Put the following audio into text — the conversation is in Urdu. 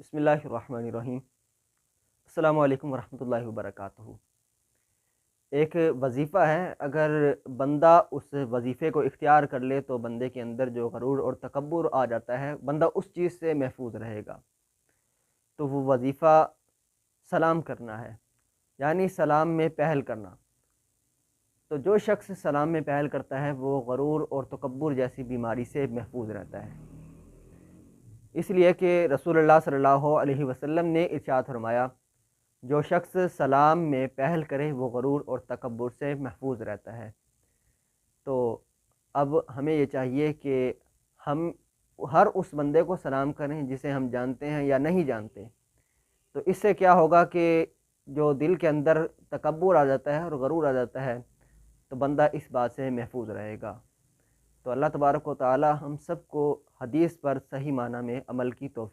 بسم اللہ الرحمن الرحیم۔ السلام علیکم ورحمۃ اللہ وبرکاتہ۔ ایک وظیفہ ہے، اگر بندہ اس وظیفے کو اختیار کر لے تو بندے کے اندر جو غرور اور تکبر آ جاتا ہے، بندہ اس چیز سے محفوظ رہے گا۔ تو وہ وظیفہ سلام کرنا ہے، یعنی سلام میں پہل کرنا۔ تو جو شخص سلام میں پہل کرتا ہے وہ غرور اور تکبر جیسی بیماری سے محفوظ رہتا ہے، اس لیے کہ رسول اللہ صلی اللہ علیہ وسلم نے ارشاد فرمایا، جو شخص سلام میں پہل کرے وہ غرور اور تکبر سے محفوظ رہتا ہے۔ تو اب ہمیں یہ چاہیے کہ ہم ہر اس بندے کو سلام کریں جسے ہم جانتے ہیں یا نہیں جانتے۔ تو اس سے کیا ہوگا کہ جو دل کے اندر تکبر آ جاتا ہے اور غرور آ جاتا ہے تو بندہ اس بات سے محفوظ رہے گا۔ تو اللہ تبارک و تعالی ہم سب کو حدیث پر صحیح معنی میں عمل کی توفیق